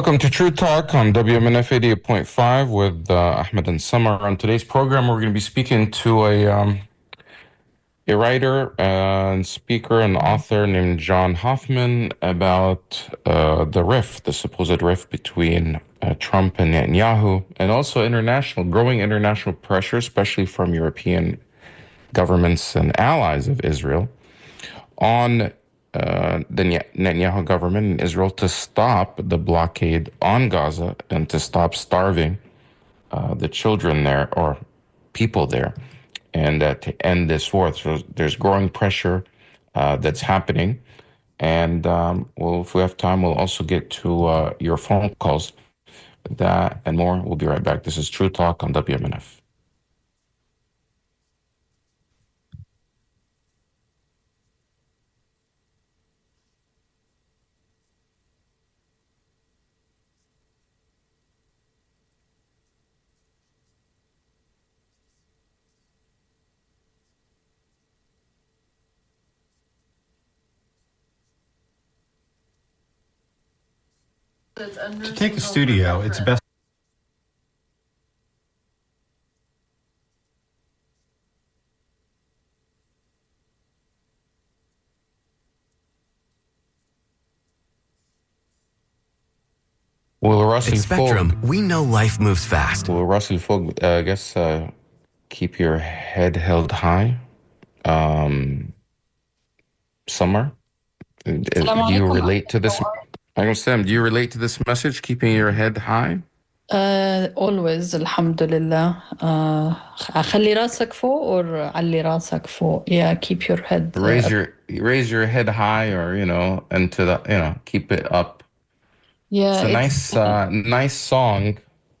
Welcome to True Talk on WMNF 88.5 with Ahmed and Samar. On today's program, we're going to be speaking to a writer and speaker and author named John Hoffman about the supposed rift between Trump and Netanyahu, and also growing international pressure, especially from European governments and allies of Israel, on the Netanyahu government in Israel to stop the blockade on Gaza and to stop starving the children there or people there, and to end this war. So there's growing pressure that's happening. And if we have time, we'll also get to your phone calls. That and more. We'll be right back. This is True Talk on WMNF. To take a studio, it's best. Will Russell At Spectrum, Fogg, we know life moves fast. will Russell Fogg, I guess, keep your head held high? Summer, السلام do you عليكم. relate to this? Sam, do you relate to this message, keeping your head high? Always الحمد لله. خلي راسك فوق or علي راسك فوق. Yeah, keep your head. Raise your head high, or and keep it up. Yeah, It's a nice song.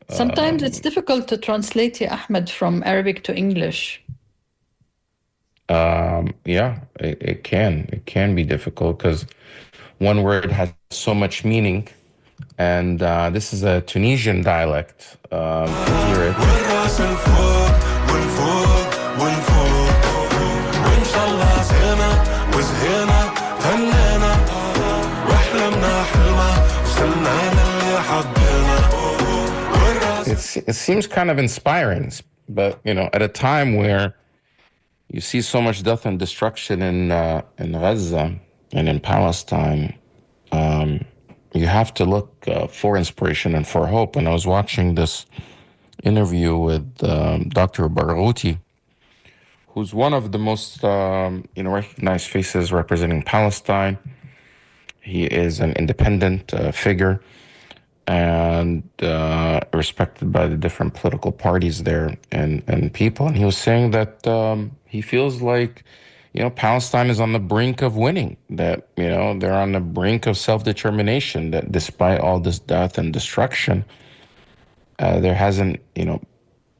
sometimes it's difficult to translate Ahmed from Arabic to English. Yeah, it can be difficult because one word has so much meaning, and this is a Tunisian dialect. Hear it. It seems kind of inspiring, but at a time where you see so much death and destruction in Gaza and in Palestine, you have to look for inspiration and for hope. And I was watching this interview with Dr. Barghouti, who's one of the most recognized faces representing Palestine. He is an independent figure and respected by the different political parties there and people. And he was saying that he feels like, Palestine is on the brink of winning, that, they're on the brink of self-determination, that despite all this death and destruction, there hasn't,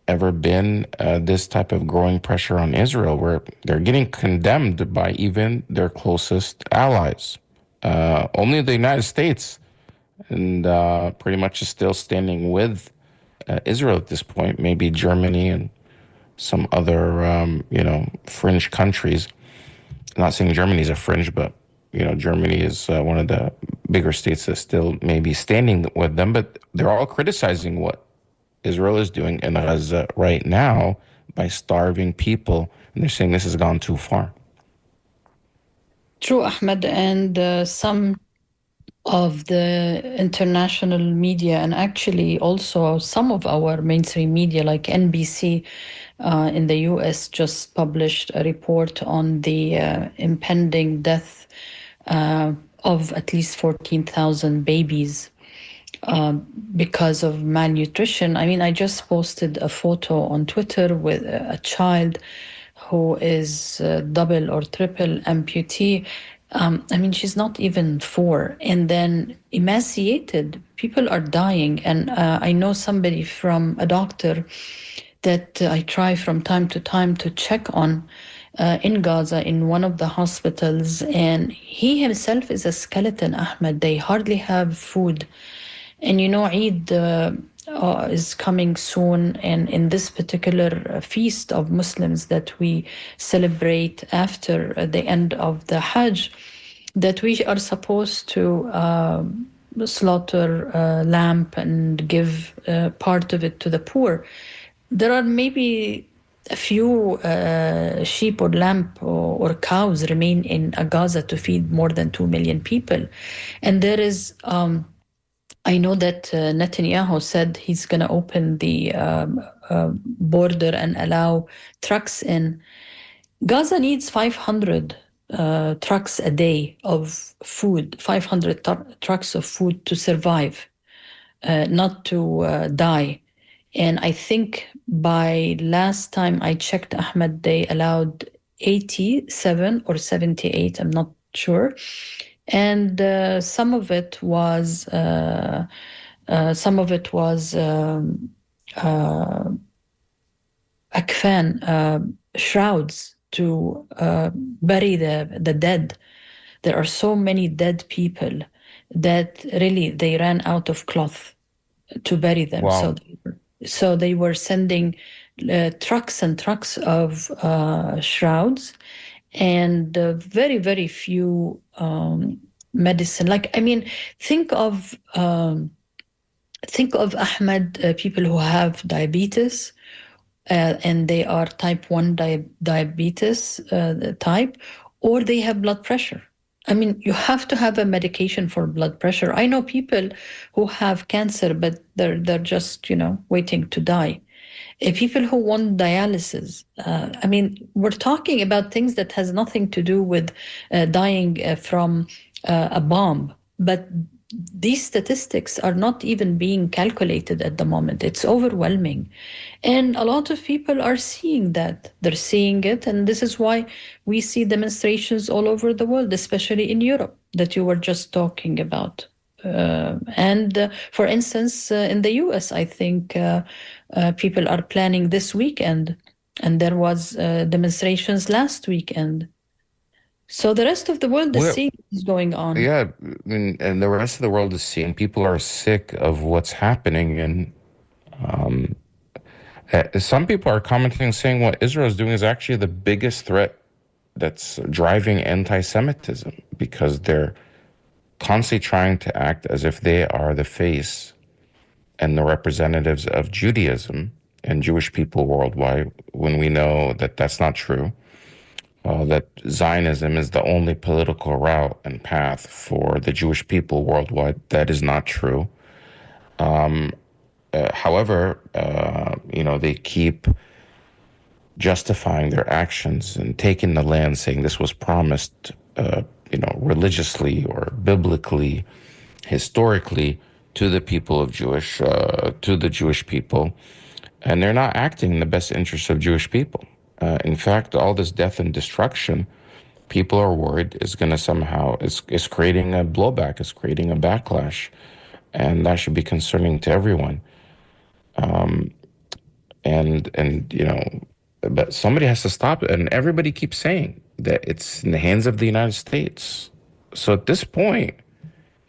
ever been this type of growing pressure on Israel, where they're getting condemned by even their closest allies. Only the United States and pretty much is still standing with Israel at this point, maybe Germany and some other, fringe countries. I'm not saying Germany's a fringe, but, Germany is one of the bigger states that's still maybe standing with them, but they're all criticizing what Israel is doing in Gaza right now by starving people, and they're saying this has gone too far. True, Ahmed, and some of the international media, and actually also some of our mainstream media like NBC in the US just published a report on the impending death of at least 14,000 babies because of malnutrition. I mean, I just posted a photo on Twitter with a child who is double or triple amputee. I mean, she's not even 4, and then emaciated. People are dying. And I know somebody from a doctor that I try from time to time to check on in Gaza in one of the hospitals. And he himself is a skeleton, Ahmed. They hardly have food. And Eid is coming soon, and in this particular feast of Muslims that we celebrate after the end of the Hajj, that we are supposed to slaughter lamb and give part of it to the poor. There are maybe a few sheep or lamb or cows remain in Gaza to feed more than 2 million people. And there is, I know that Netanyahu said he's going to open the border and allow trucks in. Gaza needs 500 trucks a day of food, 500 trucks of food to survive, not to die. And I think by last time I checked, Ahmed, they allowed 87 or 78, I'm not sure. And some of it was akfan, shrouds to bury the dead. There are so many dead people that really they ran out of cloth to bury them. Wow. So they were sending trucks and trucks of shrouds and very, very few medicine. Like, I mean, think of Ahmed, people who have diabetes, and they are type 1 diabetes type, or they have blood pressure. I mean, you have to have a medication for blood pressure. I know people who have cancer, but they're just, waiting to die. People who want dialysis. I mean, we're talking about things that has nothing to do with dying from a bomb, but these statistics are not even being calculated at the moment. It's overwhelming. And a lot of people are seeing that. They're seeing it. And this is why we see demonstrations all over the world, especially in Europe, that you were just talking about. For instance, in the US, I think people are planning this weekend, and there was demonstrations last weekend. So the rest of the world is Well, seeing what's going on. yeah, and the rest of the world is seeing people are sick of what's happening, and some people are commenting saying what Israel is doing is actually the biggest threat that's driving anti-Semitism because they're constantly trying to act as if they are the face and the representatives of Judaism and Jewish people worldwide, when we know that that's not true. That Zionism is the only political route and path for the Jewish people worldwide. That is not true. However, they keep justifying their actions and taking the land, saying this was promised, religiously or biblically, historically, to the people of to the Jewish people, and they're not acting in the best interests of Jewish people. In fact, all this death and destruction, people are worried is going to somehow is creating a blowback, is creating a backlash, and that should be concerning to everyone. And but somebody has to stop it, and everybody keeps saying that it's in the hands of the United States. So at this point,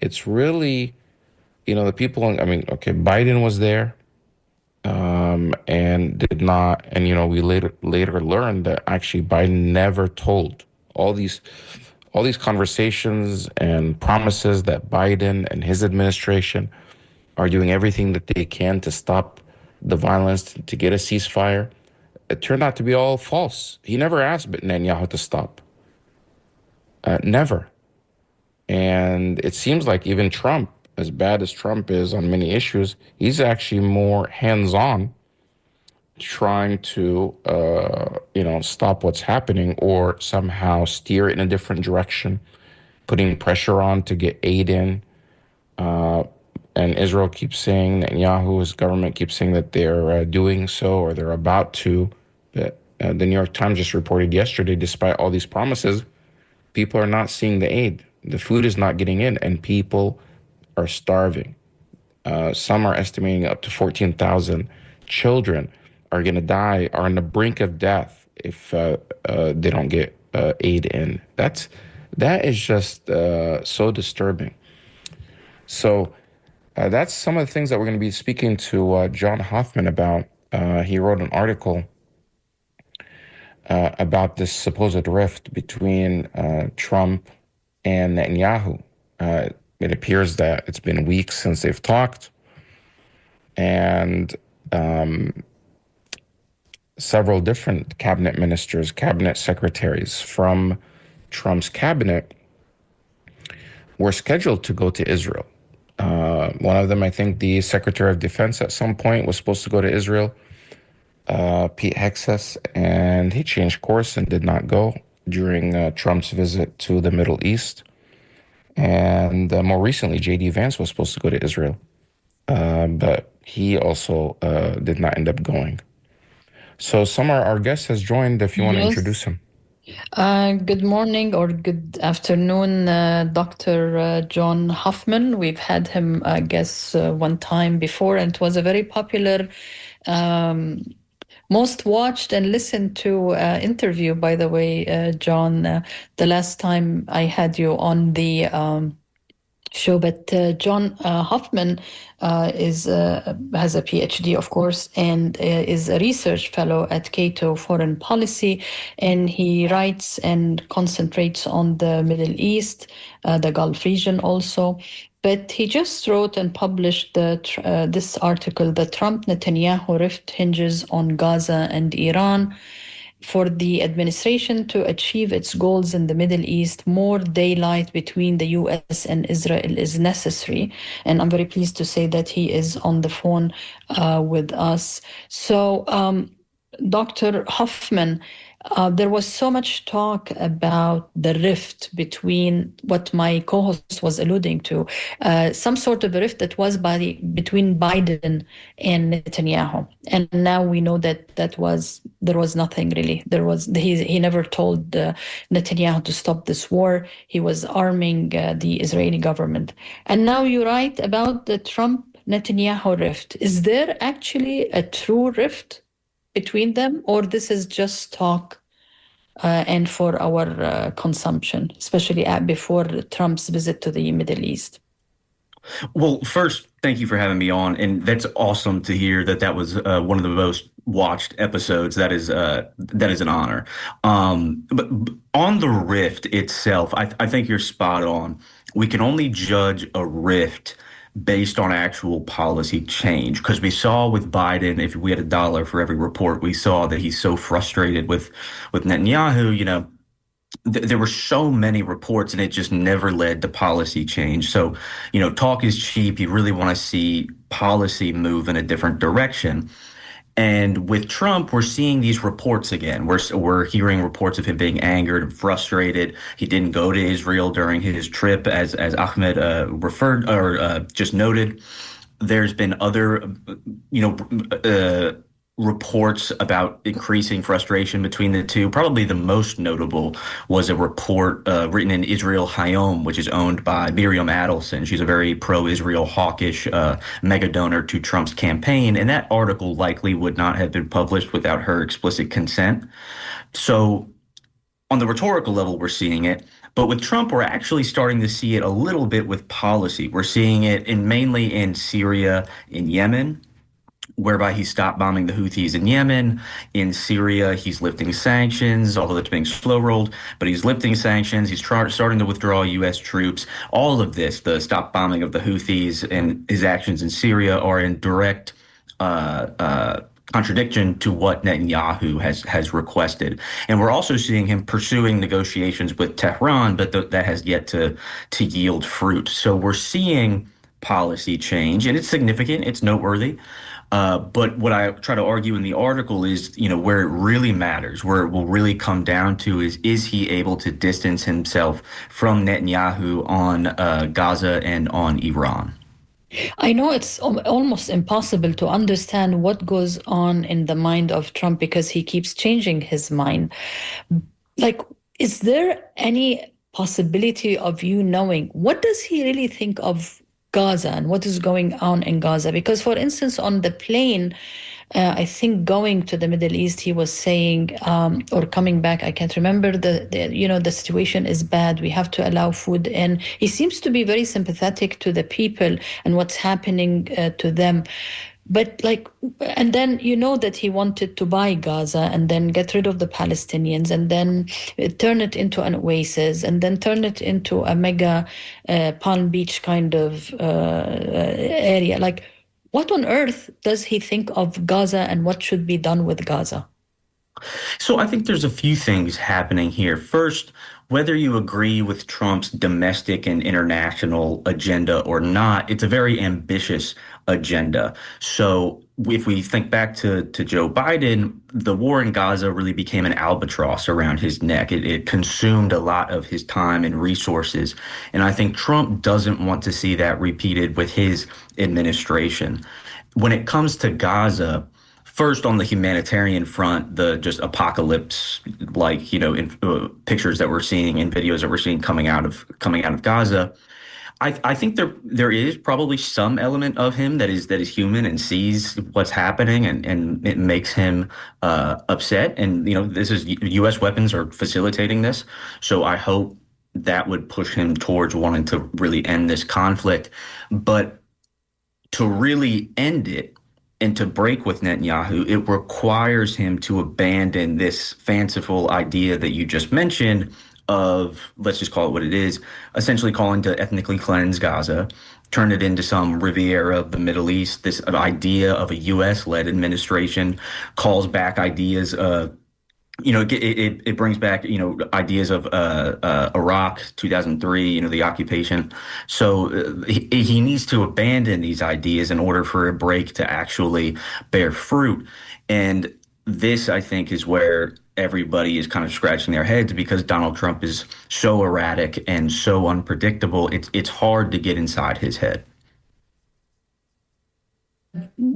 it's really, the people. I mean, okay, Biden was there, and did not, and we later learned that actually Biden never told all these all these conversations and promises that Biden and his administration are doing everything that they can to stop the violence, to get a ceasefire. It turned out to be all false. He never asked Netanyahu to stop. Never. And it seems like even Trump, as bad as Trump is on many issues, he's actually more hands-on, trying to, stop what's happening or somehow steer it in a different direction, putting pressure on to get aid in. And Israel keeps saying, Netanyahu's government keeps saying that they're doing so or they're about to. But the New York Times just reported yesterday, despite all these promises, people are not seeing the aid. The food is not getting in, and people are starving. Some are estimating up to 14,000 children are going to die, are on the brink of death if they don't get aid in. That is just so disturbing. So that's some of the things that we're going to be speaking to John Hoffman about. He wrote an article about this supposed rift between Trump and Netanyahu. It appears that it's been weeks since they've talked, and several different cabinet ministers, cabinet secretaries from Trump's cabinet were scheduled to go to Israel. One of them, I think the Secretary of Defense at some point was supposed to go to Israel, Pete Hegseth, and he changed course and did not go during Trump's visit to the Middle East. And more recently, J.D. Vance was supposed to go to Israel, but he also did not end up going. So Samar, our guest, has joined if you want to introduce him. Good morning or good afternoon, Dr. John Hoffman. We've had him, I guess, one time before, and it was a very popular, most watched and listened to interview, by the way, John, the last time I had you on the show. But John Hoffman has a PhD, of course, and is a research fellow at Cato Foreign Policy, and he writes and concentrates on the Middle East, the Gulf region also. But he just wrote and published this article, "The Trump-Netanyahu Rift Hinges on Gaza and Iran. For the administration to achieve its goals in the Middle East, more daylight between the U.S. and Israel is necessary." And I'm very pleased to say that he is on the phone with us. So, Dr. Hoffman, there was so much talk about the rift between what my co-host was alluding to, some sort of a rift that was between Biden and Netanyahu. And now we know that there was nothing really. He never told Netanyahu to stop this war. He was arming the Israeli government. And now you write about the Trump-Netanyahu rift. Is there actually a true rift between them, or this is just talk and for our consumption, especially before Trump's visit to the Middle East? Well, first, thank you for having me on, and that's awesome to hear that was one of the most watched episodes. That is an honor. But on the rift itself, I think you're spot on. We can only judge a rift based on actual policy change, because we saw with Biden, if we had $1 for every report, we saw that he's so frustrated with Netanyahu. You know, there were so many reports, and it just never led to policy change. So, you know, talk is cheap. You really want to see policy move in a different direction. And with Trump, we're seeing these reports again. We're hearing reports of him being angered and frustrated. He didn't go to Israel during his trip, as Ahmed referred or just noted. There's been other, reports about increasing frustration between the two. Probably the most notable was a report written in Israel Hayom, which is owned by Miriam Adelson. She's a very pro-Israel hawkish mega donor to Trump's campaign. And that article likely would not have been published without her explicit consent. So on the rhetorical level, we're seeing it. But with Trump, we're actually starting to see it a little bit with policy. We're seeing it mainly in Syria, in Yemen, whereby he stopped bombing the Houthis in Yemen. In Syria, he's lifting sanctions, although it's being slow-rolled, but he's lifting sanctions. He's starting to withdraw U.S. troops. All of this, the stop bombing of the Houthis and his actions in Syria, are in direct contradiction to what Netanyahu has requested. And we're also seeing him pursuing negotiations with Tehran, but that has yet to yield fruit. So we're seeing policy change, and it's significant, it's noteworthy. But what I try to argue in the article is, where it really matters, where it will really come down to is he able to distance himself from Netanyahu on Gaza and on Iran? I know it's almost impossible to understand what goes on in the mind of Trump, because he keeps changing his mind. Like, is there any possibility of you knowing what does he really think of Gaza and what is going on in Gaza? Because, for instance, on the plane, I think going to the Middle East, he was saying, or coming back, I can't remember, the situation is bad. We have to allow food in. He seems to be very sympathetic to the people and what's happening to them. But like, and then you know that he wanted to buy Gaza and then get rid of the Palestinians and then turn it into an oasis and then turn it into a mega Palm Beach kind of area. Like, what on earth does he think of Gaza and what should be done with Gaza? So I think there's a few things happening here. First, whether you agree with Trump's domestic and international agenda or not, it's a very ambitious agenda. So if we think back to Joe Biden, the war in Gaza really became an albatross around his neck. It consumed a lot of his time and resources. And I think Trump doesn't want to see that repeated with his administration. When it comes to Gaza, first, on the humanitarian front, the just apocalypse, like in pictures that we're seeing and videos that we're seeing coming out of Gaza, I think there is probably some element of him that is human and sees what's happening, and it makes him upset. And this is U.S. weapons are facilitating this, so I hope that would push him towards wanting to really end this conflict, but to really end it and to break with Netanyahu, it requires him to abandon this fanciful idea that you just mentioned of, let's just call it what it is, essentially calling to ethnically cleanse Gaza, turn it into some Riviera of the Middle East. This idea of a U.S.-led administration calls back ideas of it brings back, ideas of Iraq, 2003, the occupation. So he needs to abandon these ideas in order for a break to actually bear fruit. And this, I think, is where everybody is kind of scratching their heads because Donald Trump is so erratic and so unpredictable. It's hard to get inside his head.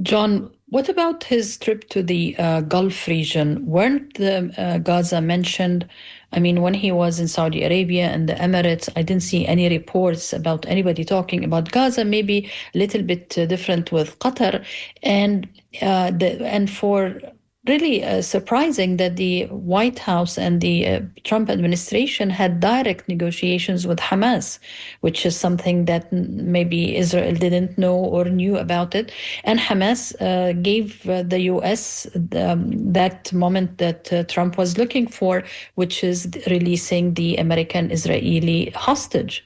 John, what about his trip to the Gulf region? Weren't the Gaza mentioned? I mean, when he was in Saudi Arabia and the Emirates, I didn't see any reports about anybody talking about Gaza. Maybe a little bit different with Qatar, and for really surprising that the White House and the Trump administration had direct negotiations with Hamas, which is something that maybe Israel didn't know or knew about it. And Hamas gave the U.S. That moment that Trump was looking for, which is releasing the American-Israeli hostage.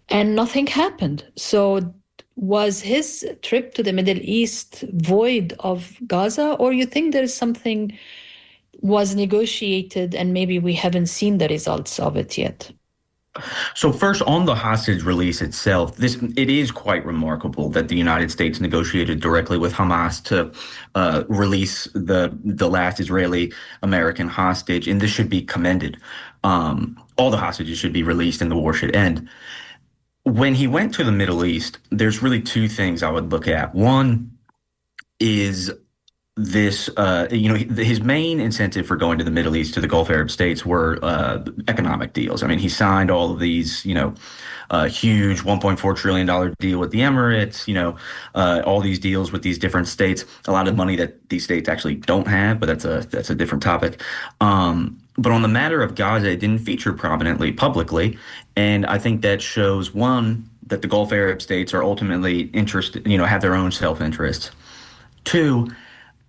And nothing happened. So was his trip to the Middle East void of Gaza, or you think there is something was negotiated and maybe we haven't seen the results of it yet? So first, on the hostage release itself, it is quite remarkable that the United States negotiated directly with Hamas to release the last Israeli American hostage, and this should be commended. All the hostages should be released, and the war should end. When he went to the Middle East, there's really two things I would look at. One is this, his main incentive for going to the Middle East, to the Gulf Arab states, were economic deals. I mean, he signed all of these, huge $1.4 trillion deal with the Emirates, all these deals with these different states, a lot of money that these states actually don't have, but that's a different topic. But on the matter of Gaza, it didn't feature prominently publicly. And I think that shows, one, that the Gulf Arab states are ultimately interested, have their own self-interests. Two,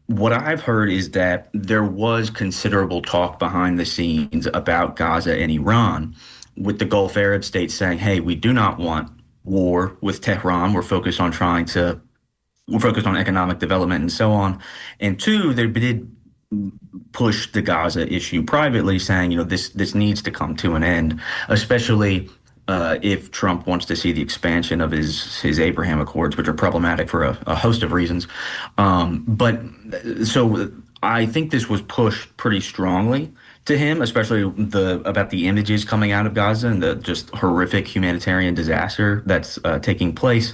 what I've heard is that there was considerable talk behind the scenes about Gaza and Iran, with the Gulf Arab states saying, hey, we do not want war with Tehran. We're focused on economic development and so on. And two, they did push the Gaza issue privately, saying, this needs to come to an end, especially if Trump wants to see the expansion of his Abraham Accords, which are problematic for a host of reasons. But so I think this was pushed pretty strongly to him, especially about the images coming out of Gaza and the just horrific humanitarian disaster that's taking place.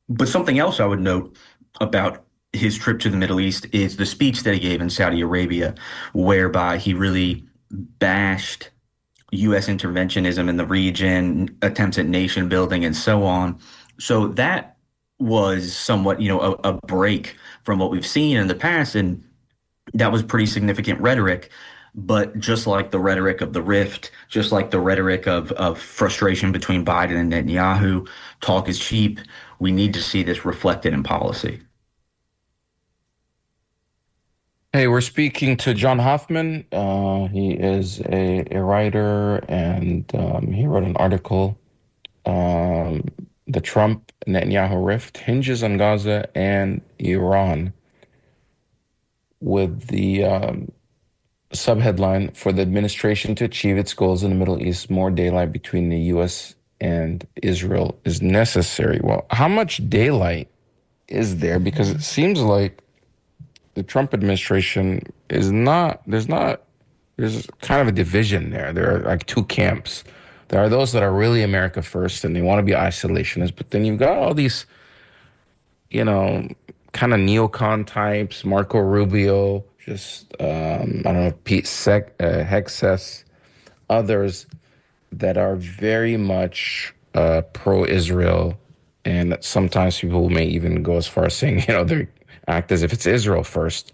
But something else I would note about his trip to the Middle East is the speech that he gave in Saudi Arabia, whereby he really bashed U.S. interventionism in the region, attempts at nation building, and so on. So that was somewhat, a break from what we've seen in the past, and that was pretty significant rhetoric. But just like the rhetoric of the rift, just like the rhetoric of frustration between Biden and Netanyahu, talk is cheap. We need to see this reflected in policy. Hey, we're speaking to John Hoffman. He is a writer, and he wrote an article. Um, the Trump Netanyahu rift hinges on Gaza and Iran, with the subheadline: For the administration to achieve its goals in the Middle East, more daylight between the U.S. and Israel is necessary. Well, how much daylight is there? Because it seems like the Trump administration is not, there's kind of a division there. There are like two camps. There are those that are really America first and they want to be isolationists, but then you've got all these, you know, kind of neocon types, Marco Rubio, just, I don't know, Hexes, others that are very much pro-Israel. And sometimes people may even go as far as saying, they act as if it's Israel first.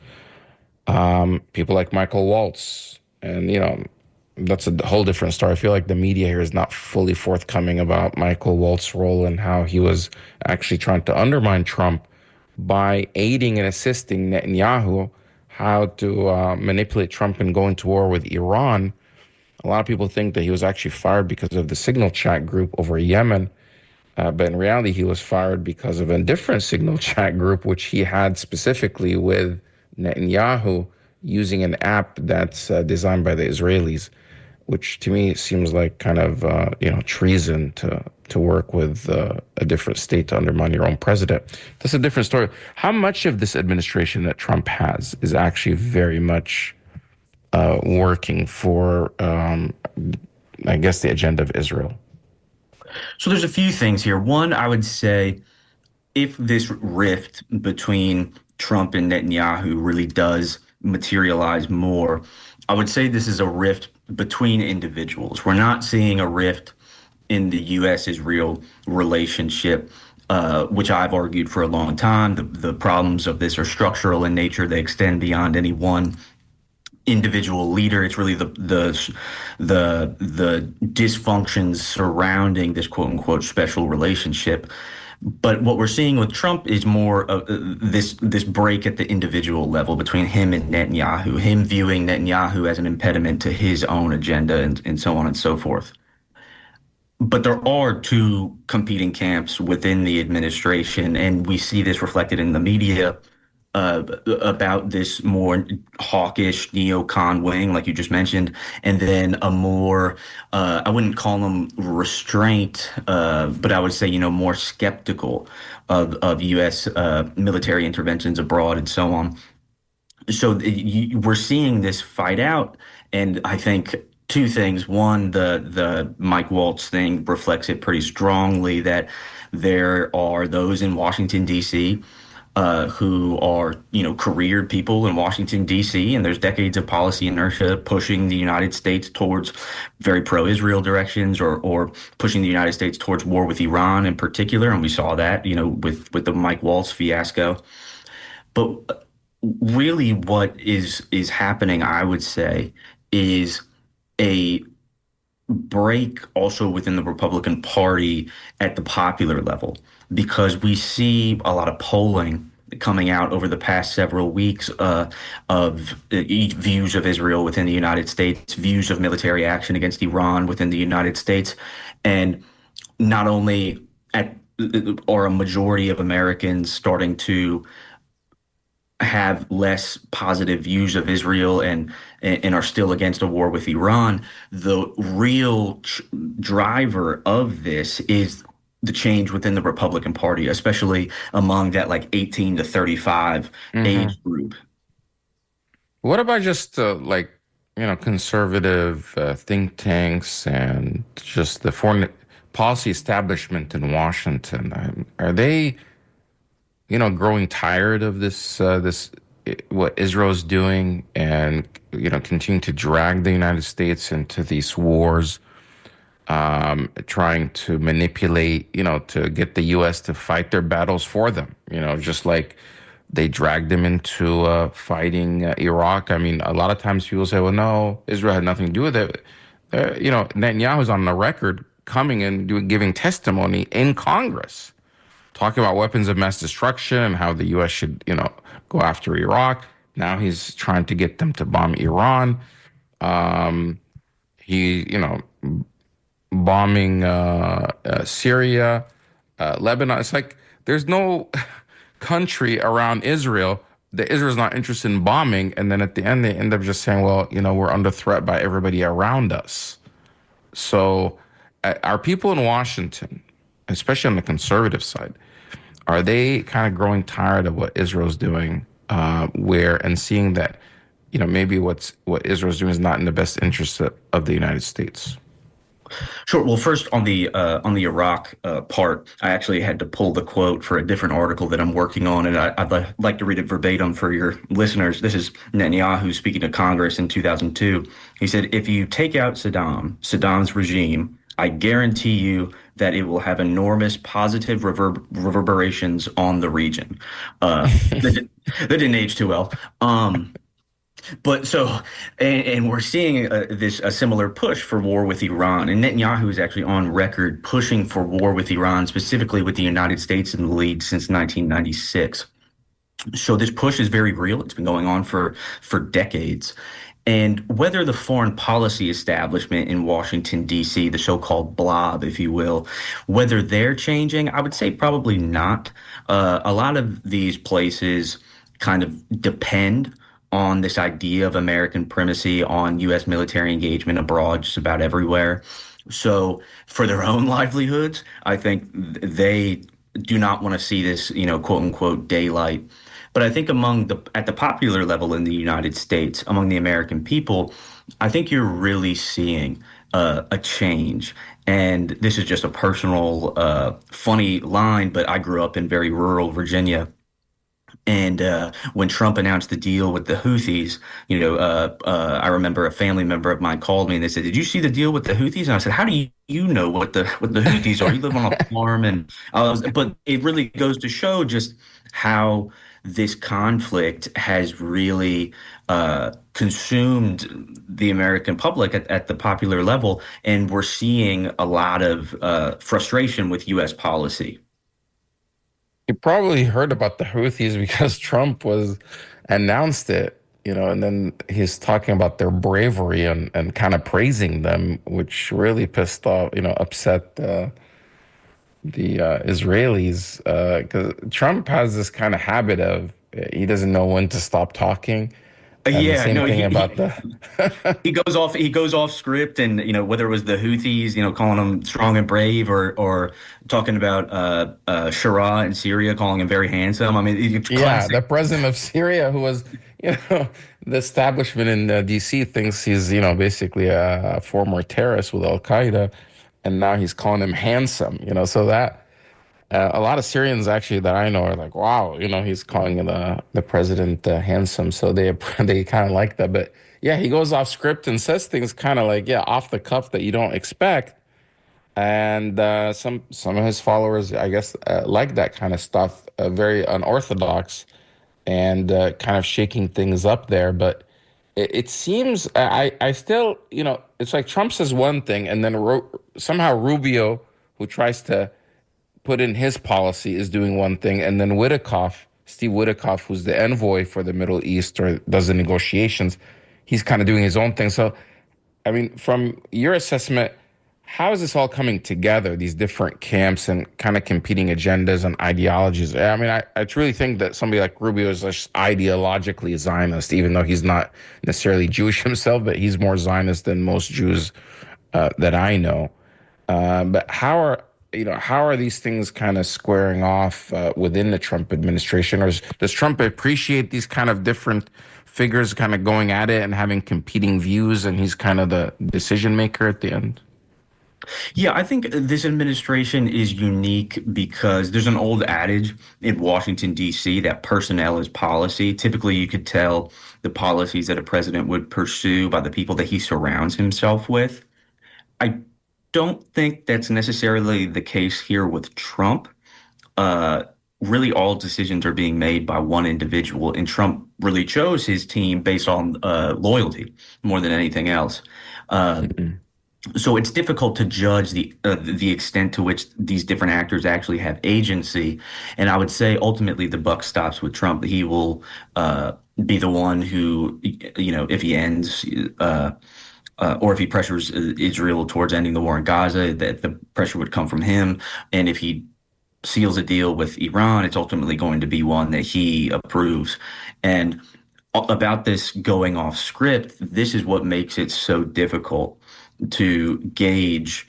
People like Michael Waltz, and that's a whole different story. I feel like the media here is not fully forthcoming about Michael Waltz's role and how he was actually trying to undermine Trump by aiding and assisting Netanyahu how to manipulate Trump and go into war with Iran. A lot of people think that he was actually fired because of the signal chat group over Yemen. But in reality, he was fired because of a different signal chat group, which he had specifically with Netanyahu using an app that's designed by the Israelis, which to me seems like kind of treason to work with a different state to undermine your own president. That's a different story. How much of this administration that Trump has is actually very much working for, I guess, the agenda of Israel? So there's a few things here. One, I would say if this rift between Trump and Netanyahu really does materialize more, I would say this is a rift between individuals. We're not seeing a rift in the U.S.-Israel relationship, which I've argued for a long time. The problems of this are structural in nature. They extend beyond any one individual leader. It's really the dysfunctions surrounding this quote unquote special relationship. But what we're seeing with Trump is more of this break at the individual level between him and Netanyahu, him viewing Netanyahu as an impediment to his own agenda and so on and so forth. But there are two competing camps within the administration, and we see this reflected in the media about this more hawkish neocon wing, like you just mentioned, and then a more, I wouldn't call them restraint, but I would say, more skeptical of U.S. Military interventions abroad and so on. So we're seeing this fight out, and I think two things. One, the Mike Waltz thing reflects it pretty strongly that there are those in Washington, D.C., who are, careered people in Washington, D.C., and there's decades of policy inertia pushing the United States towards very pro-Israel directions or pushing the United States towards war with Iran in particular. And we saw that, with the Mike Waltz fiasco. But really what is happening, I would say, is a break also within the Republican Party at the popular level, because we see a lot of polling coming out over the past several weeks of views of Israel within the United States, views of military action against Iran within the United States, and not only are a majority of Americans starting to have less positive views of Israel and are still against a war with Iran. The real driver of this is the change within the Republican Party, especially among that 18 to 35 age group. What about just conservative think tanks and just the foreign policy establishment in Washington? Are they, growing tired of this what Israel's doing and continue to drag the United States into these wars, trying to manipulate, to get the U.S. to fight their battles for them, just like They dragged him into fighting Iraq. I mean, a lot of times people say, well, no, Israel had nothing to do with it. Netanyahu's on the record coming and giving testimony in Congress, talking about weapons of mass destruction and how the U.S. should, go after Iraq. Now he's trying to get them to bomb Iran. Um, bombing Syria, Lebanon. It's like there's no country around Israel that Israel's not interested in bombing. And then at the end, they end up just saying, well, we're under threat by everybody around us. So are people in Washington, especially on the conservative side, are they kind of growing tired of what Israel's doing, and seeing that, maybe what Israel's doing is not in the best interest of the United States? Sure. Well, first on the Iraq part, I actually had to pull the quote for a different article that I'm working on, and I'd like to read it verbatim for your listeners. This is Netanyahu speaking to Congress in 2002. He said, "If you take out Saddam's regime, I guarantee you that it will have enormous positive reverberations on the region." That didn't age too well. But so, and we're seeing a similar push for war with Iran, and Netanyahu is actually on record pushing for war with Iran, specifically with the United States in the lead since 1996. So this push is very real. It's been going on for decades. And whether the foreign policy establishment in Washington, D.C., the so-called blob, if you will, whether they're changing, I would say probably not. A lot of these places kind of depend on this idea of American primacy, on U.S. military engagement abroad, just about everywhere. So for their own livelihoods, I think they do not want to see this, quote unquote, daylight. But I think at the popular level in the United States, among the American people, I think you're really seeing a change. And this is just a personal, funny line, but I grew up in very rural Virginia. And when Trump announced the deal with the Houthis, I remember a family member of mine called me and they said, "Did you see the deal with the Houthis?" And I said, "How do you know what the Houthis are? You live on a farm." But it really goes to show just how this conflict has really consumed the American public at the popular level, and we're seeing a lot of frustration with U.S. policy. You probably heard about the Houthis because Trump was announced it, and then he's talking about their bravery and kind of praising them, which really pissed off, upset the Israelis, because Trump has this kind of habit of he doesn't know when to stop talking. And the Yeah, same no, thing he, about he the he goes off script, and whether it was the Houthis, calling them strong and brave, or talking about Jarrah in Syria, calling him very handsome. I mean, it's yeah, classic. the president of Syria, who was, the establishment in DC thinks he's, basically a former terrorist with Al Qaeda, and now he's calling him handsome, so that a lot of Syrians actually that I know are like, wow, he's calling the president handsome, so they they kind of like that. But yeah, he goes off script and says things kind of like, yeah, off the cuff that you don't expect. And some of his followers, I guess, like that kind of stuff, very unorthodox and kind of shaking things up there. But it seems I still, it's like Trump says one thing, and then somehow Rubio, who tries to put in his policy, is doing one thing, and then Steve Witkoff, who's the envoy for the Middle East or does the negotiations, he's kind of doing his own thing. So, I mean, from your assessment, how is this all coming together, these different camps and kind of competing agendas and ideologies? I mean, I truly think that somebody like Rubio is just ideologically Zionist, even though he's not necessarily Jewish himself, but he's more Zionist than most Jews that I know. But how are these things kind of squaring off within the Trump administration? Or does Trump appreciate these kind of different figures kind of going at it and having competing views, and he's kind of the decision maker at the end? Yeah, I think this administration is unique because there's an old adage in Washington, D.C., that personnel is policy. Typically, you could tell the policies that a president would pursue by the people that he surrounds himself with. I don't think that's necessarily the case here with Trump. Uh, really all decisions are being made by one individual, and Trump really chose his team based on loyalty more than anything else. Uh, Mm-mm. so it's difficult to judge the extent to which these different actors actually have agency. And I would say ultimately the buck stops with Trump. He will be the one who, if he ends or if he pressures Israel towards ending the war in Gaza, that the pressure would come from him. And if he seals a deal with Iran, it's ultimately going to be one that he approves. And about this going off script, this is what makes it so difficult to gauge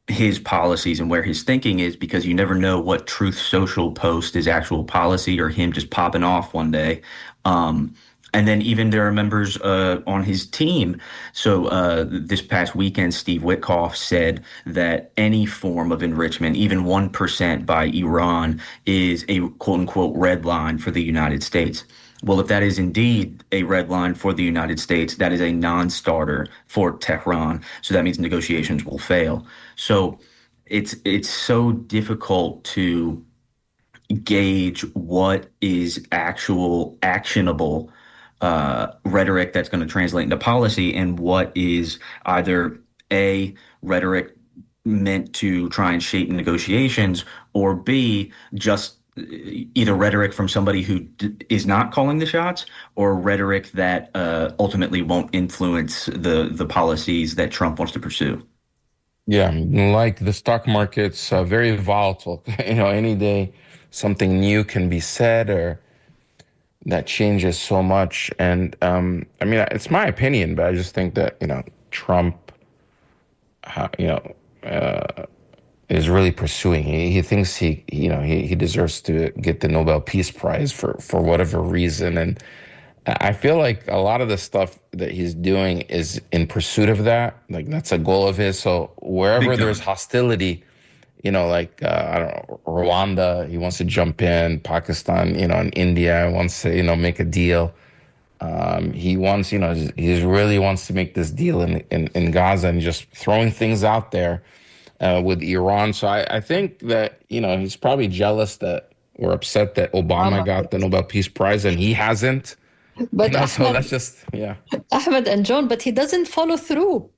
his policies and where his thinking is, because you never know what Truth Social post is actual policy or him just popping off one day. Um, and then even there are members on his team. So this past weekend, Steve Witkoff said that any form of enrichment, even 1% by Iran, is a quote unquote red line for the United States. Well, if that is indeed a red line for the United States, that is a non-starter for Tehran. So that means negotiations will fail. So it's so difficult to gauge what is actual actionable rhetoric that's going to translate into policy and what is either a rhetoric meant to try and shape negotiations, or B, just either rhetoric from somebody who is not calling the shots, or rhetoric that ultimately won't influence the policies that Trump wants to pursue. Yeah, like the stock market's very volatile. Any day something new can be said or that changes so much. And I mean, it's my opinion, but I just think that, Trump, uh, you know, uh, is really pursuing. He thinks he deserves to get the Nobel Peace Prize for whatever reason. And I feel like a lot of the stuff that he's doing is in pursuit of that. Like that's a goal of his. So Big wherever there's time. hostility, like I don't know, Rwanda, he wants to jump in. Pakistan, and India wants to, make a deal. He wants, he really wants to make this deal in Gaza and just throwing things out there with Iran. So I think that, he's probably jealous that we're upset that Obama Obama. got the Nobel Peace Prize and he hasn't. But So that's Ahmed, just, yeah. Ahmed and John, but he doesn't follow through.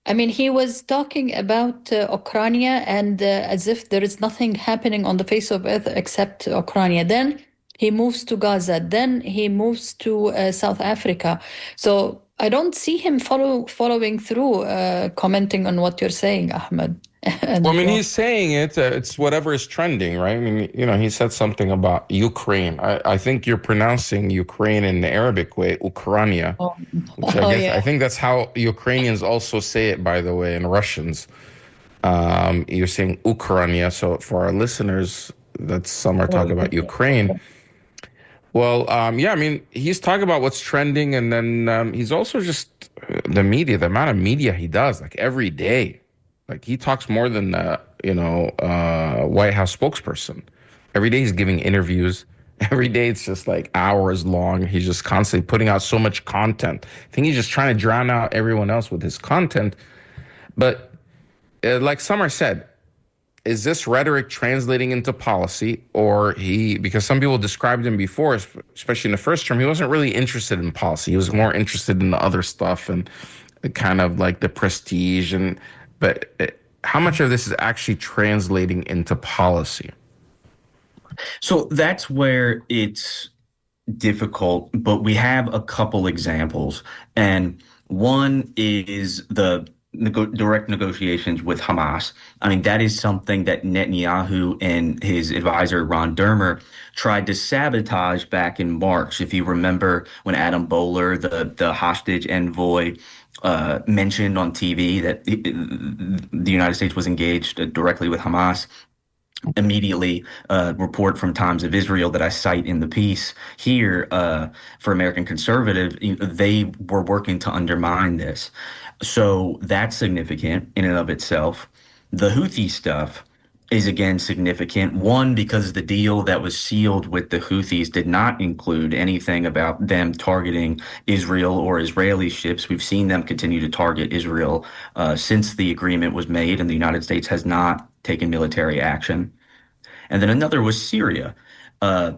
I mean, he was talking about Ukraine and as if there is nothing happening on the face of earth except Ukraine. Then he moves to Gaza. Then he moves to South Africa. So I don't see him following through, commenting on what you're saying, Ahmed Well, and I mean, John. he's saying it. It's whatever is trending, right? I mean, he said something about Ukraine. I think you're pronouncing Ukraine in the Arabic way, Ukraine, Oh, which I oh guess yeah. I think that's how Ukrainians also say it, by the way, and Russians. You're saying Ukraine. So for our listeners, that's some are talking about Ukraine. Well, yeah, I mean, he's talking about what's trending, and then he's also just the media, the amount of media he does, like every day. Like he talks more than White House spokesperson. Every day he's giving interviews. Every day it's just like hours long. He's just constantly putting out so much content. I think he's just trying to drown out everyone else with his content. But like Summer said, is this rhetoric translating into policy, or because some people described him before, especially in the first term, he wasn't really interested in policy. He was more interested in the other stuff and kind of like the prestige. But how much of this is actually translating into policy? So that's where it's difficult, but we have a couple examples. And one is the direct negotiations with Hamas. I mean, that is something that Netanyahu and his advisor, Ron Dermer, tried to sabotage back in March. If you remember when Adam Boehler, the hostage envoy, mentioned on TV that the United States was engaged directly with Hamas, immediately report from Times of Israel that I cite in the piece here for American Conservative, they were working to undermine this. So that's significant in and of itself. The Houthi stuff is again significant. One, because the deal that was sealed with the Houthis did not include anything about them targeting Israel or Israeli ships. We've seen them continue to target Israel since the agreement was made, and the United States has not taken military action. And then another was Syria. uh,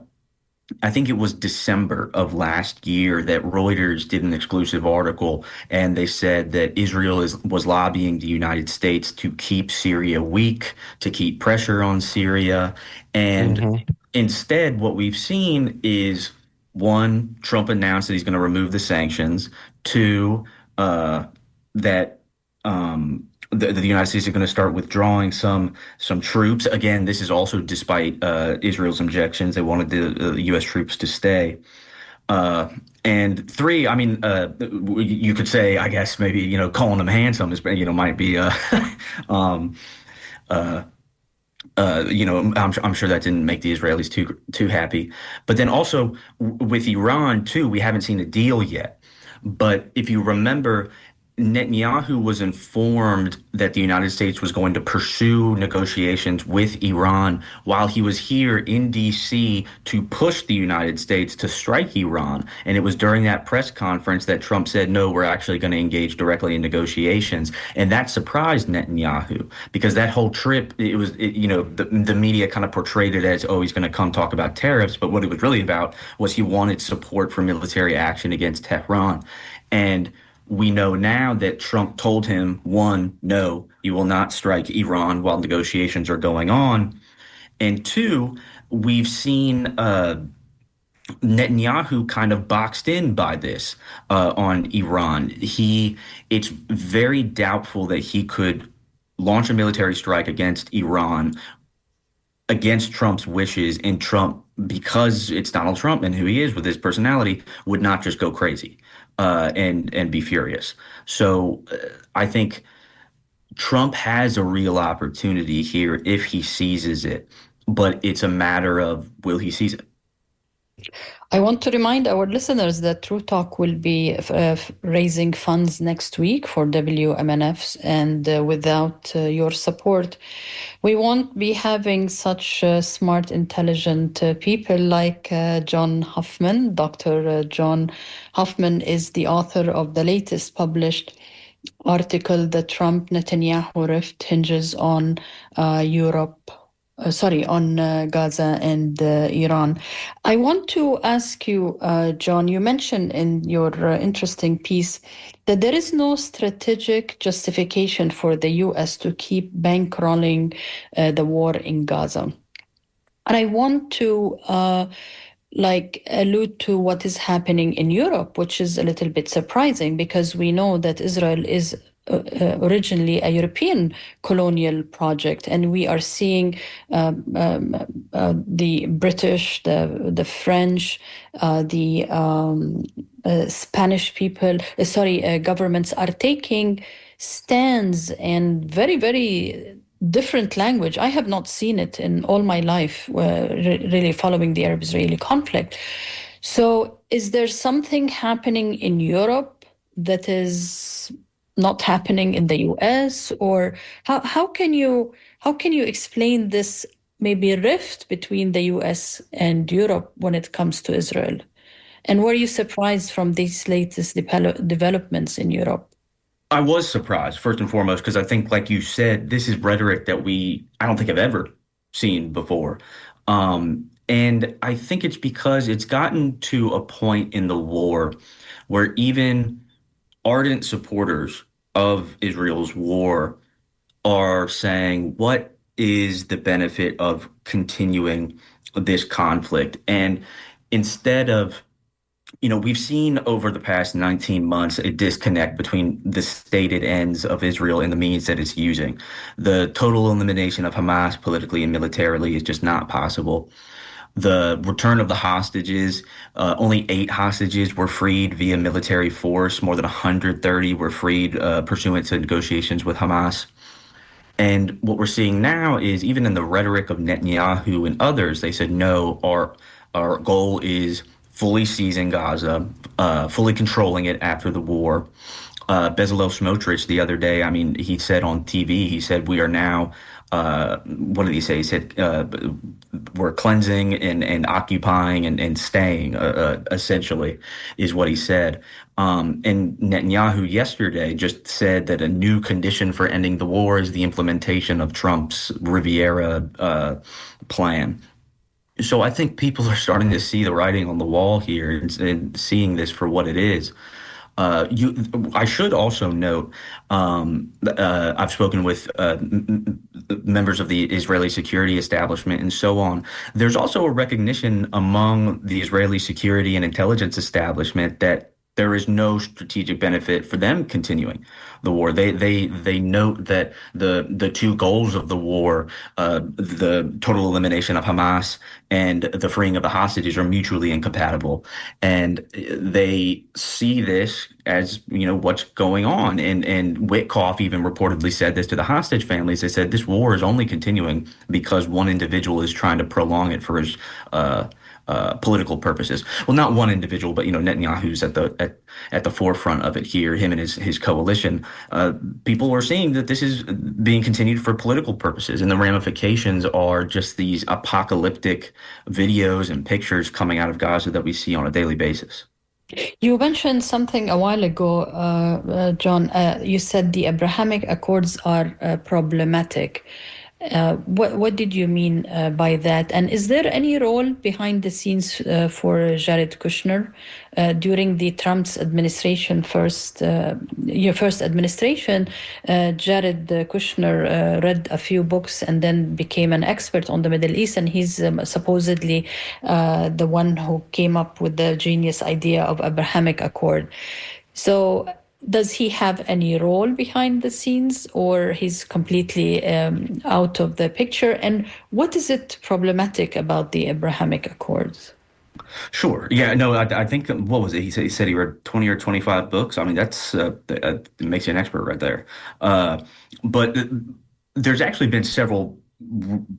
I think it was December of last year that Reuters did an exclusive article, and they said that Israel was lobbying the United States to keep Syria weak, to keep pressure on Syria. And Hmm. instead, what we've seen is one, Trump announced that he's going to remove the sanctions. Two, that the United States is going to start withdrawing some troops. Again, this is also despite Israel's objections. They wanted the U.S. troops to stay. Uh, and three, I mean, you could say, I guess maybe calling them handsome is might be um, uh, I'm sure that didn't make the Israelis too happy. But then also with Iran too, we haven't seen a deal yet. But if you remember, Netanyahu was informed that the United States was going to pursue negotiations with Iran while he was here in DC to push the United States to strike Iran. And it was during that press conference that Trump said, no, we're actually going to engage directly in negotiations. And that surprised Netanyahu because that whole trip, the media kind of portrayed it as, oh, he's going to come talk about tariffs. But what it was really about was he wanted support for military action against Tehran. And we know now that Trump told him, one, no, you will not strike Iran while negotiations are going on. And two, we've seen Netanyahu kind of boxed in by this on Iran. It's very doubtful that he could launch a military strike against Iran against Trump's wishes, and Trump, because it's Donald Trump and who he is with his personality, would not just go crazy and be furious. So I think Trump has a real opportunity here if he seizes it, but it's a matter of will he seize it? I want to remind our listeners that True Talk will be raising funds next week for WMNFs, and without your support, we won't be having such smart, intelligent people like John Hoffman. Dr. John Hoffman is the author of the latest published article, The Trump Netanyahu Rift Hinges on Europe. On Gaza and Iran. I want to ask you, John, you mentioned in your interesting piece that there is no strategic justification for the US to keep bankrolling the war in Gaza. And I want to allude to what is happening in Europe, which is a little bit surprising because we know that Israel is originally a European colonial project, and we are seeing the British, the French, the Spanish governments are taking stands and very, very different language. I have not seen it in all my life, really following the Arab-Israeli conflict. So is there something happening in Europe that is not happening in the US? Or how can you explain this maybe rift between the US and Europe when it comes to Israel? And were you surprised from these latest developments in Europe? I was surprised, first and foremost, because I think, like you said, this is rhetoric that I don't think I've ever seen before. And I think it's because it's gotten to a point in the war where even ardent supporters of Israel's war are saying, what is the benefit of continuing this conflict? And instead of we've seen over the past 19 months a disconnect between the stated ends of Israel and the means that it's using. The total elimination of Hamas politically and militarily is just not possible. The return of the hostages, only 8 hostages were freed via military force. More than 130 were freed pursuant to negotiations with Hamas. And what we're seeing now is even in the rhetoric of Netanyahu and others, they said, no, our goal is fully seizing Gaza, fully controlling it after the war. Bezalel Smotrich the other day, I mean, he said on TV, he said, we are now, what did he say? He said, we're cleansing and occupying and staying, essentially, is what he said. And Netanyahu yesterday just said that a new condition for ending the war is the implementation of Trump's Riviera plan. So I think people are starting to see the writing on the wall here and seeing this for what it is. I should also note, I've spoken with members of the Israeli security establishment and so on. There's also a recognition among the Israeli security and intelligence establishment that there is no strategic benefit for them continuing the war. They note that the two goals of the war, the total elimination of Hamas and the freeing of the hostages, are mutually incompatible, and they see this as what's going on. And Witkoff even reportedly said this to the hostage families. They said this war is only continuing because one individual is trying to prolong it for his political purposes. Well, not one individual, but Netanyahu's at the forefront of it here. Him and his coalition. People are seeing that this is being continued for political purposes, and the ramifications are just these apocalyptic videos and pictures coming out of Gaza that we see on a daily basis. You mentioned something a while ago, John. You said the Abrahamic Accords are problematic. What did you mean by that? And is there any role behind the scenes for Jared Kushner during the Trump's administration your first administration? Jared Kushner read a few books and then became an expert on the Middle East, and he's supposedly the one who came up with the genius idea of Abrahamic Accord. So does he have any role behind the scenes, or he's completely out of the picture? And what is it problematic about the Abrahamic Accords? Sure. Yeah. No. I think what was it? He said he read 20 or 25 books. I mean, that makes you an expert right there. But there's actually been several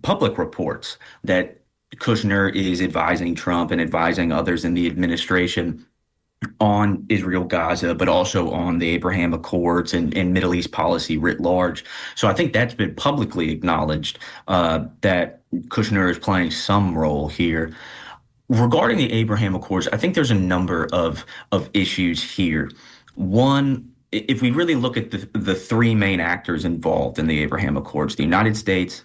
public reports that Kushner is advising Trump and advising others in the administration on Israel Gaza, but also on the Abraham Accords and Middle East policy writ large. So I think that's been publicly acknowledged that Kushner is playing some role here. Regarding the Abraham Accords, I think there's a number of issues here. One, if we really look at the three main actors involved in the Abraham Accords, the United States,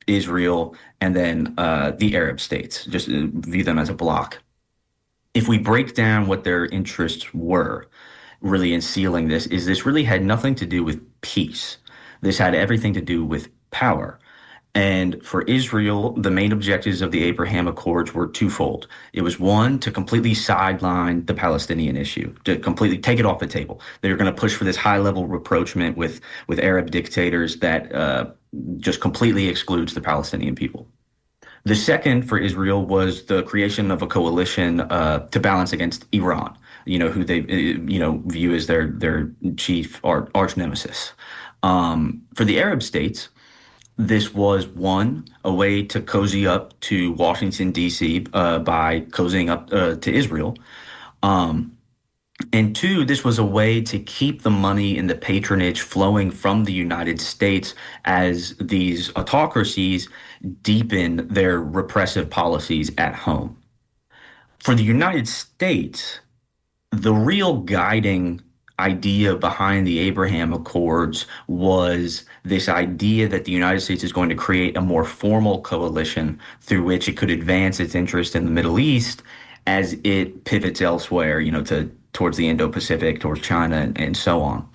Israel, and then the Arab states, just view them as a bloc. If we break down what their interests were really in sealing this, is this really had nothing to do with peace. This had everything to do with power. And for Israel, the main objectives of the Abraham Accords were twofold. It was one, to completely sideline the Palestinian issue, to completely take it off the table. They were going to push for this high-level rapprochement with Arab dictators that just completely excludes the Palestinian people. The second for Israel was the creation of a coalition to balance against Iran, who they view as their chief arch nemesis. For the Arab states, this was one, a way to cozy up to Washington, D.C. By cozying up to Israel. And two, this was a way to keep the money and the patronage flowing from the United States as these autocracies deepen their repressive policies at home. For the United States, the real guiding idea behind the Abraham Accords was this idea that the United States is going to create a more formal coalition through which it could advance its interest in the Middle East as it pivots elsewhere, towards the Indo-Pacific, towards China, and so on.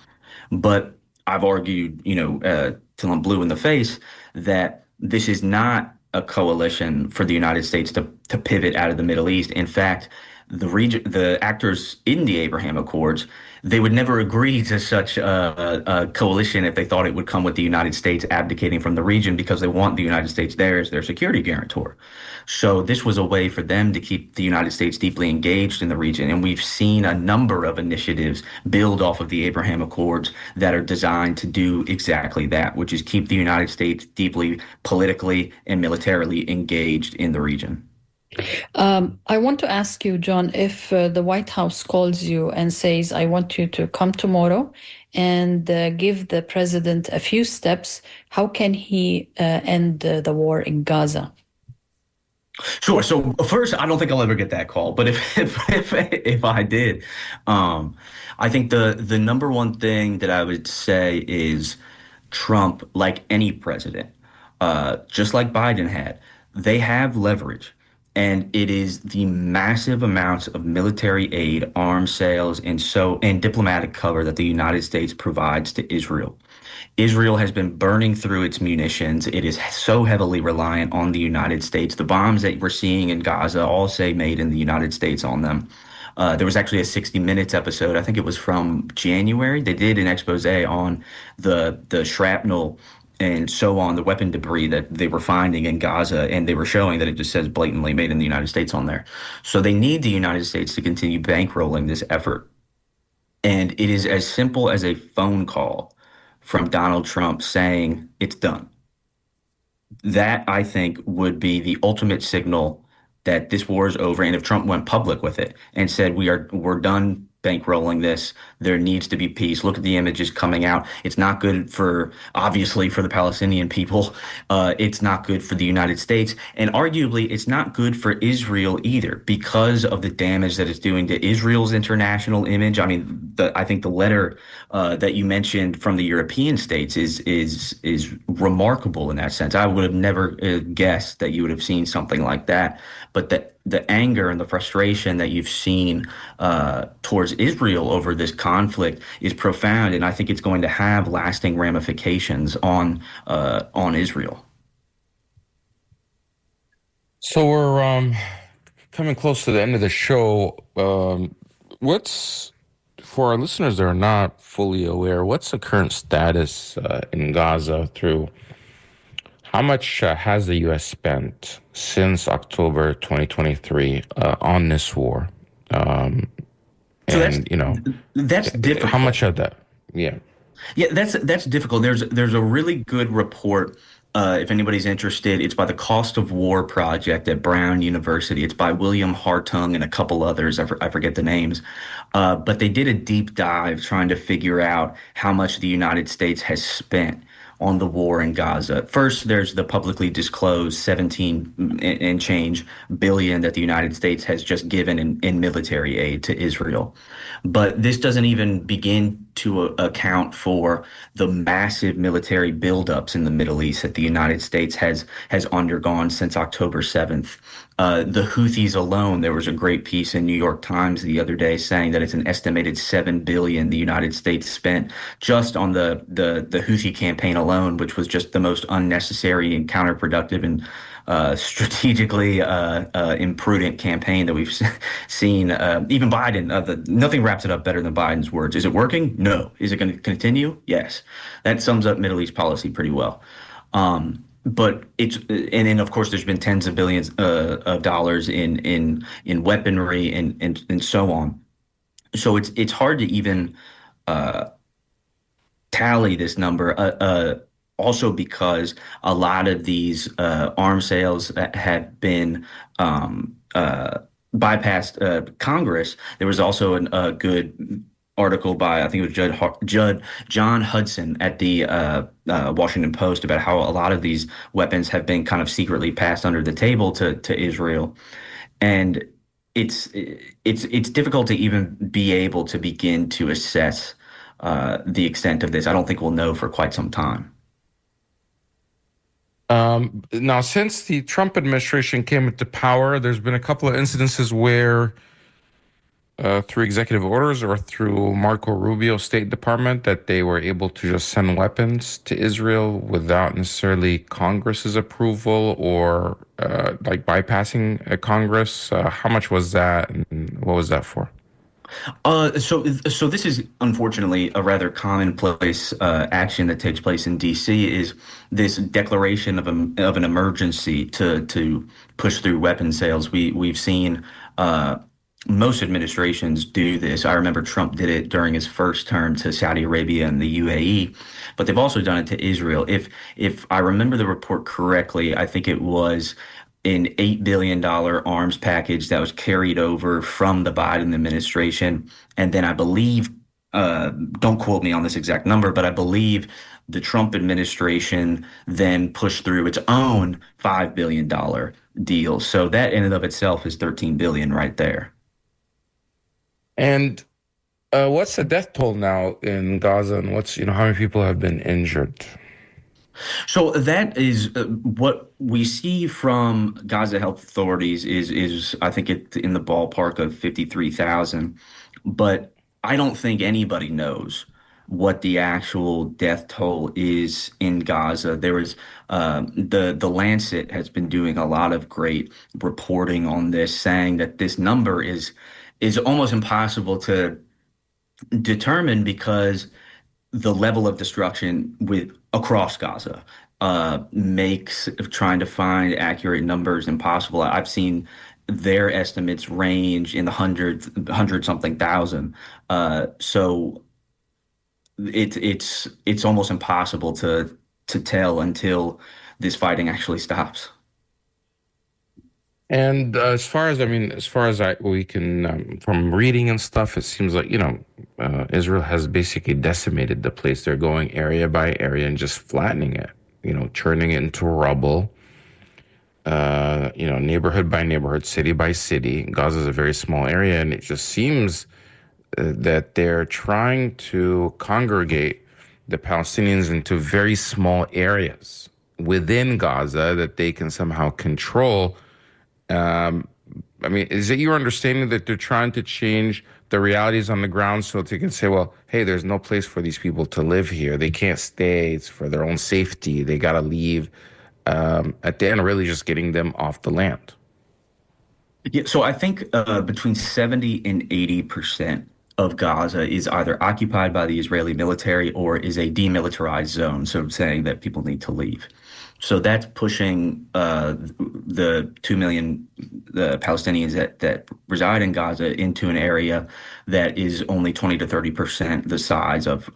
But I've argued, till I'm blue in the face, that this is not a coalition for the United States to pivot out of the Middle East. In fact, the actors in the Abraham Accords, they would never agree to such a coalition if they thought it would come with the United States abdicating from the region, because they want the United States there as their security guarantor. So this was a way for them to keep the United States deeply engaged in the region. And we've seen a number of initiatives build off of the Abraham Accords that are designed to do exactly that, which is keep the United States deeply politically and militarily engaged in the region. I want to ask you, John, if the White House calls you and says, I want you to come tomorrow and give the president a few steps, how can he end the war in Gaza? Sure. So first, I don't think I'll ever get that call, but if I did, I think the number one thing that I would say is Trump, like any president, just like Biden had, they have leverage. And it is the massive amounts of military aid, arms sales, and diplomatic cover that the United States provides to Israel. Israel has been burning through its munitions. It is so heavily reliant on the United States. The bombs that we're seeing in Gaza all say made in the United States on them. There was actually a 60 Minutes episode. I think it was from January. They did an expose on the shrapnel and so on, the weapon debris that they were finding in Gaza, and they were showing that it just says blatantly made in the United States on there. So they need the United States to continue bankrolling this effort. And it is as simple as a phone call from Donald Trump saying it's done. That, I think, would be the ultimate signal that this war is over. And if Trump went public with it and said we're done bankrolling this, there needs to be peace. Look at the images coming out. It's not good for, obviously, for the Palestinian people. It's not good for the United States, and arguably it's not good for Israel either, because of the damage that it's doing to Israel's international image. I mean, I think the letter that you mentioned from the European states is remarkable in that sense. I would have never guessed that you would have seen something like that. But the anger and the frustration that you've seen towards Israel over this conflict is profound, and I think it's going to have lasting ramifications on Israel. So we're coming close to the end of the show. What's for our listeners that are not fully aware, what's the current status in Gaza through how much has the U.S. spent since October 2023 on this war? So And, that's difficult. how much of that? Yeah. Yeah, that's difficult. There's a really good report. If anybody's interested, it's by the Cost of War Project at Brown University. It's by William Hartung and a couple others. I forget the names. But they did a deep dive trying to figure out how much the United States has spent on the war in Gaza. First, there's the publicly disclosed 17 and change billion that the United States has just given in military aid to Israel. But this doesn't even begin to account for the massive military buildups in the Middle East that the United States has undergone since October 7th. The Houthis alone, there was a great piece in New York Times the other day saying that it's an estimated 7 billion the United States spent just on the Houthi campaign alone, which was just the most unnecessary and counterproductive and strategically imprudent campaign that we've seen. Even Biden, nothing wraps it up better than Biden's words. Is it working? No. Is it going to continue? Yes. That sums up Middle East policy pretty well. But and then of course there's been tens of billions of dollars in weaponry and so on. So it's hard to even tally this number. Also because a lot of these arms sales have been bypassed Congress. There was also a good article by, I think it was John Hudson at the Washington Post about how a lot of these weapons have been kind of secretly passed under the table to Israel. And it's difficult to even be able to begin to assess the extent of this. I don't think we'll know for quite some time. Now, since the Trump administration came into power, there's been a couple of incidences where through executive orders or through Marco Rubio's State Department that they were able to just send weapons to Israel without necessarily Congress's approval or like bypassing Congress. How much was that and what was that for? So this is unfortunately a rather commonplace action that takes place in D.C. is this declaration of an emergency to push through weapon sales. We've seen most administrations do this. I remember Trump did it during his first term to Saudi Arabia and the UAE, but they've also done it to Israel. If I remember the report correctly, I think it was an $8 billion arms package that was carried over from the Biden administration. And then I believe, don't quote me on this exact number, but I believe the Trump administration then pushed through its own $5 billion deal. So that in and of itself is 13 billion right there. And what's the death toll now in Gaza, and how many people have been injured? So that is what we see from Gaza health authorities is I think it in the ballpark of 53,000, but I don't think anybody knows what the actual death toll is in Gaza. There is the Lancet has been doing a lot of great reporting on this, saying that this number is almost impossible to determine because the level of destruction with across Gaza makes trying to find accurate numbers impossible. I've seen their estimates range in the hundred something thousand. So it's almost impossible to tell until this fighting actually stops. And as far as I mean, as far as we can from reading and stuff, it seems like Israel has basically decimated the place. They're going area by area and just flattening it, turning it into rubble. Neighborhood by neighborhood, city by city. Gaza is a very small area, and it just seems that they're trying to congregate the Palestinians into very small areas within Gaza that they can somehow control. um, I mean, is it your understanding that they're trying to change the realities on the ground so they can say, well, hey, there's no place for these people to live here. They can't stay. It's for their own safety. They got to leave. At the end, really just getting them off the land. Yeah, so I think between 70 and 80% of Gaza is either occupied by the Israeli military or is a demilitarized zone, so saying that people need to leave. So that's pushing the 2 million Palestinians that reside in Gaza into an area that is only 20 to 30% the size of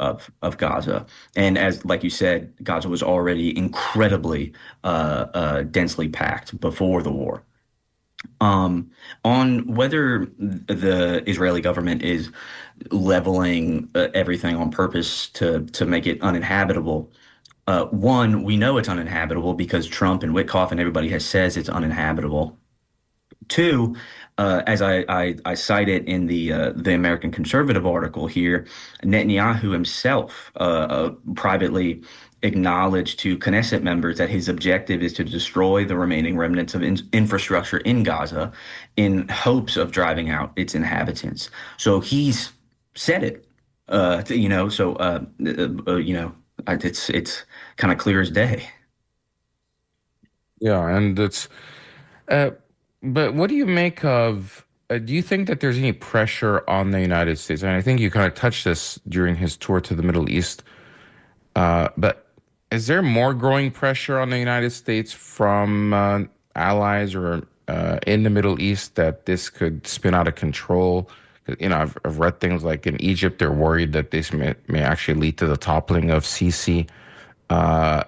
Gaza. And as, like you said, Gaza was already incredibly densely packed before the war. Um, on whether the Israeli government is leveling everything on purpose to make it uninhabitable. One, we know it's uninhabitable because Trump and Witkoff and everybody has says it's uninhabitable. Two, as I cited in the American Conservative article here, Netanyahu himself privately acknowledged to Knesset members that his objective is to destroy the remaining remnants of infrastructure in Gaza in hopes of driving out its inhabitants. So he's said it, so it's kind of clear as day. Yeah, and uh, but what do you make of? Do you think that there's any pressure on the United States? And I think you kind of touched this during his tour to the Middle East. But is there more growing pressure on the United States from allies or in the Middle East that this could spin out of control? 'Cause, I've read things like in Egypt, they're worried that this may actually lead to the toppling of Sisi,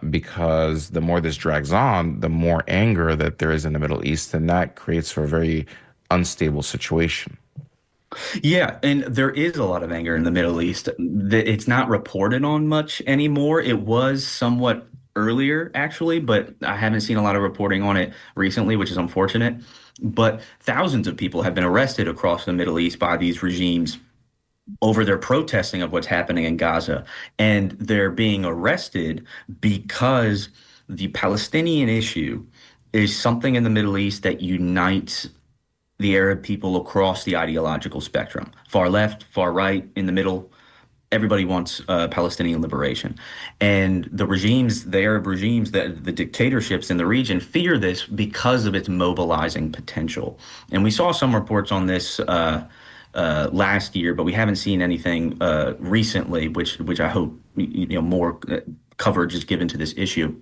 because the more this drags on, the more anger that there is in the Middle East, and that creates for a very unstable situation. Yeah, and there is a lot of anger in the Middle East. It's not reported on much anymore. It was somewhat earlier, actually, but I haven't seen a lot of reporting on it recently, which is unfortunate. But thousands of people have been arrested across the Middle East by these regimes over their protesting of what's happening in Gaza. And they're being arrested because the Palestinian issue is something in the Middle East that unites the Arab people across the ideological spectrum, far left, far right, in the middle. Everybody wants Palestinian liberation. And the Arab regimes, the dictatorships in the region fear this because of its mobilizing potential. And we saw some reports on this last year, but we haven't seen anything recently, which I hope more coverage is given to this issue.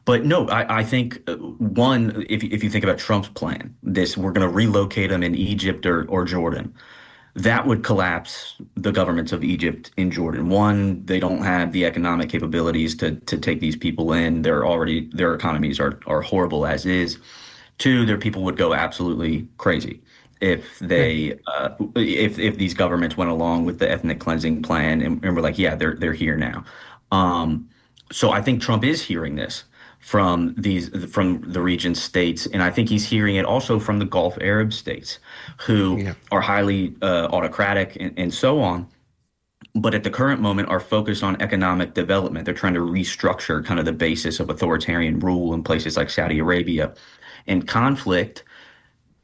But no, I think one, if you think about Trump's plan, this we're going to relocate them in Egypt or Jordan, that would collapse the governments of Egypt and Jordan. One, they don't have the economic capabilities to take these people in. Their economies are horrible as is. Two, their people would go absolutely crazy if if these governments went along with the ethnic cleansing plan and were like, yeah, they're here now. So I think Trump is hearing this from the region states, and I think he's hearing it also from the Gulf Arab states, who Yeah. are highly autocratic and so on. but at the current moment are focused on economic development. They're trying to restructure kind of the basis of authoritarian rule in places like Saudi Arabia. And conflict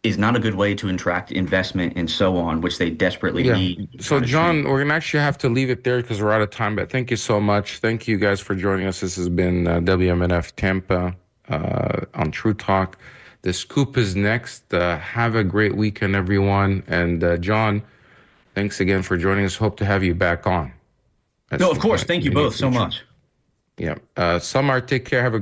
is not a good way to attract investment and so on, which they desperately Yeah. need to So, kind of John, change. we're gonna actually have to leave it there because we're out of time. But thank you so much. Thank you guys for joining us. This has been WMNF Tampa on True Talk. The scoop is next. Have a great weekend, everyone. And John, thanks again for joining us. Hope to have you back on at No, of some course. point Thank in you the near both so future. much. Yeah. Samar, take care. Have a